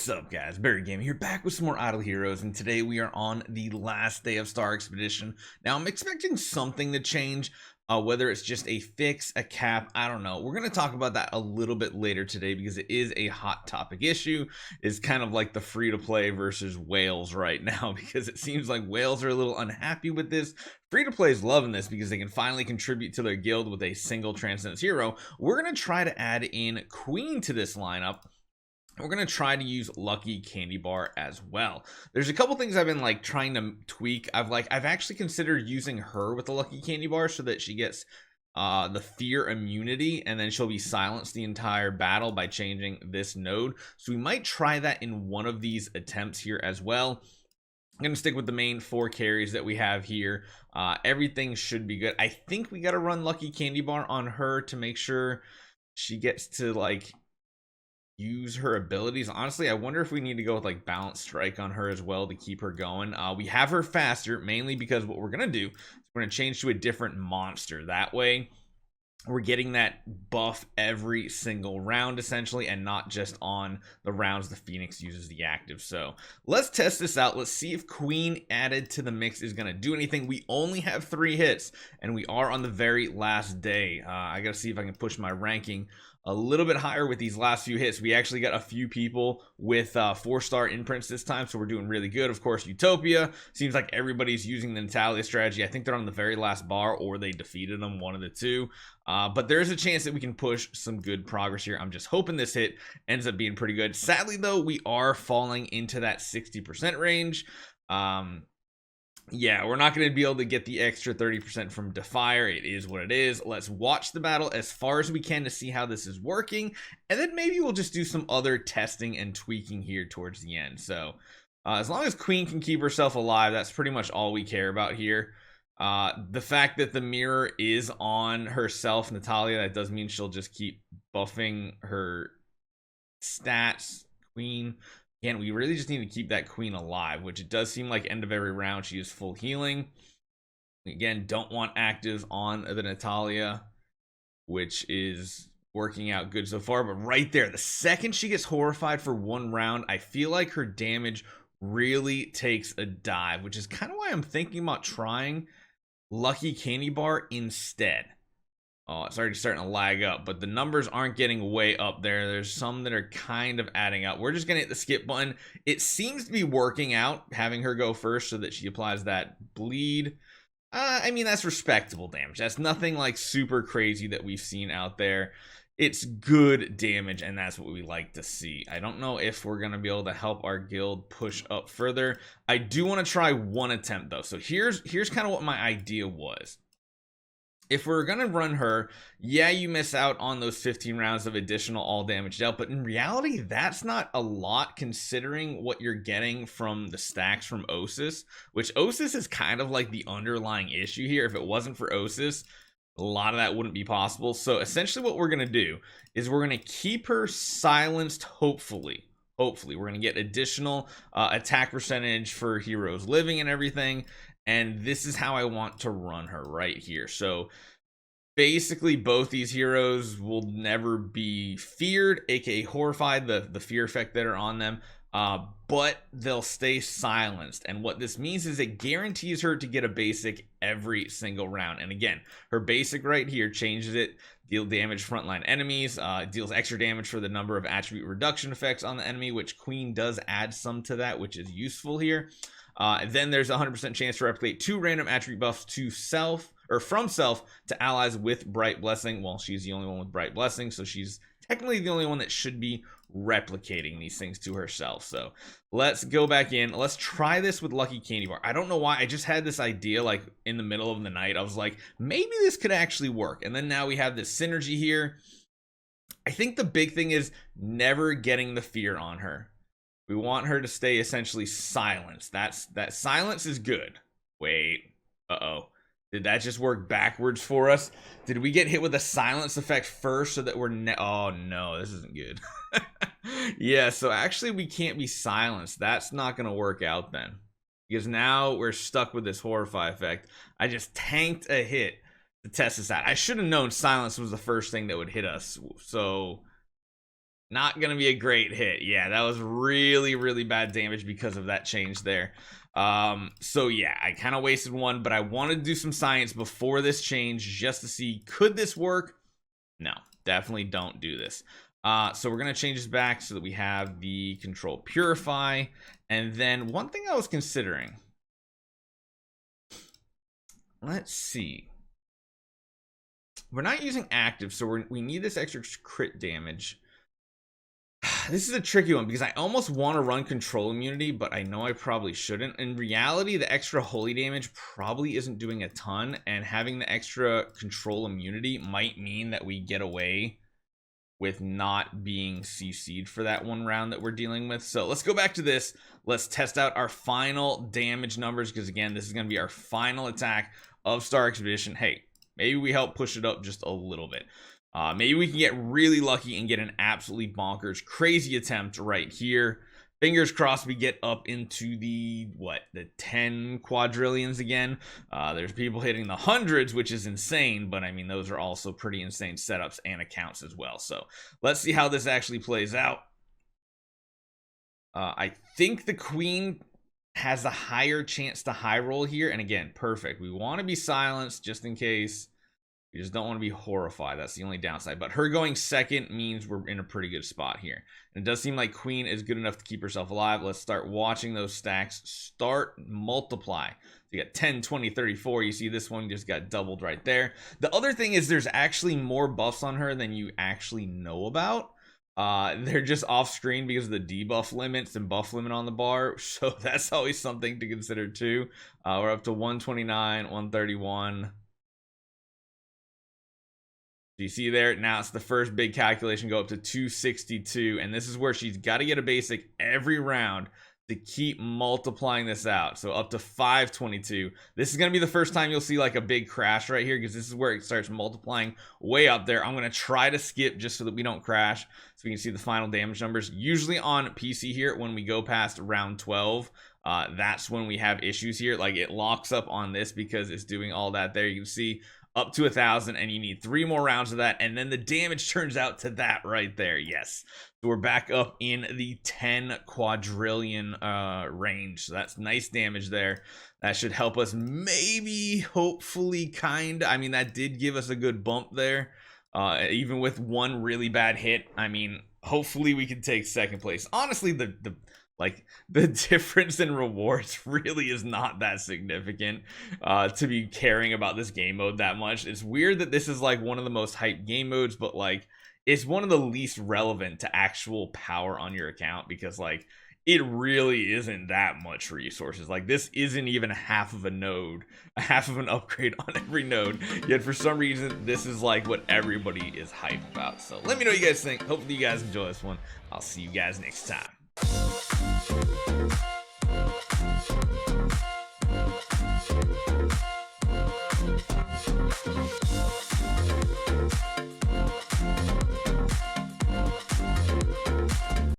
What's up, guys? Barry Gaming here, back with some more Idle Heroes, and today we are on the last day of Star Expedition. Now, I'm expecting something to change, whether it's just a fix, a cap, I don't know. We're going to talk about that a little bit later today because it is a hot topic issue. It's kind of like the free-to-play versus whales right now because it seems like whales are a little unhappy with this. Free-to-play is loving this because they can finally contribute to their guild with a single Transcendence hero. We're going to try to add in Queen to this lineup. We're going to try to use Lucky Candy Bar as well. There's a couple things I've been like trying to tweak. I've actually considered using her with the Lucky Candy Bar so that she gets the fear immunity, and then she'll be silenced the entire battle by changing this node. So we might try that in one of these attempts here as well. I'm going to stick with the main 4 carries that we have here. Everything should be good. I think we got to run Lucky Candy Bar on her to make sure she gets to like use her abilities. Honestly, I wonder if we need to go with like Balance Strike on her as well to keep her going. We have her faster mainly because what we're gonna do is we're gonna change to a different monster. That way we're getting that buff every single round essentially, and not just on the rounds the Phoenix uses the active. So let's test this out. Let's see if Queen added to the mix is gonna do anything. We only have 3 hits and we are on the very last day. I gotta see if I can push my ranking a little bit higher with these last few hits. We actually got a few people with 4-star imprints this time, so we're doing really good. Of course, Utopia seems like everybody's using the Natalia strategy. I think they're on the very last bar or they defeated them, one of the two. But there's a chance that we can push some good progress here. I'm just hoping this hit ends up being pretty good. Sadly though, we are falling into that 60% range. Yeah, we're not going to be able to get the extra 30% from Defier. It is what it is. Let's watch the battle as far as we can to see how this is working, and then maybe we'll just do some other testing and tweaking here towards the end. So as long as Queen can keep herself alive, that's pretty much all we care about here. The fact that the mirror is on herself, Natalia, that does mean she'll just keep buffing her stats. Queen, again, we really just need to keep that Queen alive, which it does seem like end of every round she is full healing. Again, don't want actives on the Natalia, which is working out good so far. But right there, the second she gets horrified for 1 round, I feel like her damage really takes a dive, which is kind of why I'm thinking about trying Lucky Candy Bar instead. Oh, it's already starting to lag up, but the numbers aren't getting way up there. There's some that are kind of adding up. We're just going to hit the skip button. It seems to be working out, having her go first so that she applies that bleed. I mean, that's respectable damage. That's nothing like super crazy that we've seen out there. It's good damage, and that's what we like to see. I don't know if we're going to be able to help our guild push up further. I do want to try 1 attempt, though. So here's kind of what my idea was. If we're going to run her, yeah, you miss out on those 15 rounds of additional all damage dealt, but in reality, that's not a lot considering what you're getting from the stacks from Osis, which Osis is kind of like the underlying issue here. If it wasn't for Osis, a lot of that wouldn't be possible. So essentially what we're going to do is we're going to keep her silenced, hopefully. We're going to get additional attack percentage for heroes living and everything. And this is how I want to run her right here. So basically both these heroes will never be feared, aka horrified, the fear effect that are on them, but they'll stay silenced. And what this means is it guarantees her to get a basic every single round. And again, her basic right here changes it. Deal damage frontline enemies, deals extra damage for the number of attribute reduction effects on the enemy, which Queen does add some to that, which is useful here. Then there's a 100% chance to replicate 2 random attribute buffs to self or from self to allies with Bright Blessing. Well, she's the only one with Bright Blessing, so she's technically the only one that should be replicating these things to herself. So let's go back in. Let's try this with Lucky Candy Bar. I don't know why. I just had this idea like in the middle of the night. I was like, maybe this could actually work. And then now we have this synergy here. I think the big thing is never getting the fear on her. We want her to stay essentially silenced. That silence is good. Wait. Uh-oh. Did that just work backwards for us? Did we get hit with a silence effect first so that we're oh no, this isn't good. Yeah, so actually we can't be silenced. That's not going to work out then. Because now we're stuck with this horrify effect. I just tanked a hit to test this out. I should have known silence was the first thing that would hit us. So Not gonna be a great hit. Yeah, that was really, really bad damage because of that change there. So yeah, I kind of wasted one, but I wanted to do some science before this change just to see, could this work? No, definitely don't do this. So we're gonna change this back so that we have the control purify. And then one thing I was considering, let's see, we're not using active, so we need this extra crit damage. This is a tricky one because I almost want to run control immunity, but I know I probably shouldn't. In reality, the extra holy damage probably isn't doing a ton, and having the extra control immunity might mean that we get away with not being CC'd for that one round that we're dealing with. So let's go back to this. Let's test out our final damage numbers, because again, this is going to be our final attack of Star Expedition. Hey, maybe we help push it up just a little bit. Maybe we can get really lucky and get an absolutely bonkers crazy attempt right here. Fingers crossed we get up into the 10 quadrillions again. There's people hitting the hundreds, which is insane, but I mean, those are also pretty insane setups and accounts as well. So let's see how this actually plays out. I think the queen has a higher chance to high roll here, and again, perfect. We want to be silenced just in case. We just don't want to be horrified. That's the only downside. But her going second means we're in a pretty good spot here. And it does seem like Queen is good enough to keep herself alive. Let's start watching those stacks start multiply. So you got 10, 20, 34. You see this one just got doubled right there. The other thing is there's actually more buffs on her than you actually know about. They're just off screen because of the debuff limits and buff limit on the bar. So that's always something to consider too. We're up to 129, 131. You see there, now it's the first big calculation, go up to 262, and this is where she's got to get a basic every round to keep multiplying this out. So up to 522. This is going to be the first time you'll see like a big crash right here, because this is where it starts multiplying way up there. I'm going to try to skip just so that we don't crash, so we can see the final damage numbers. Usually on PC here, when we go past round 12, that's when we have issues here. Like it locks up on this because it's doing all that there. You can see up to 1,000, and you need 3 more rounds of that, and then the damage turns out to that right there. Yes, so we're back up in the 10 quadrillion range. So that's nice damage there. That should help us, maybe, hopefully, I mean, that did give us a good bump there, even with one really bad hit. I mean, hopefully we can take second place. Honestly, the difference in rewards really is not that significant to be caring about this game mode that much. It's weird that this is like one of the most hyped game modes, but like it's one of the least relevant to actual power on your account, because like it really isn't that much resources. Like this isn't even half of a node, half of an upgrade on every node, yet for some reason this is like what everybody is hyped about. So let me know what you guys think. Hopefully you guys enjoy this one. I'll see you guys next time.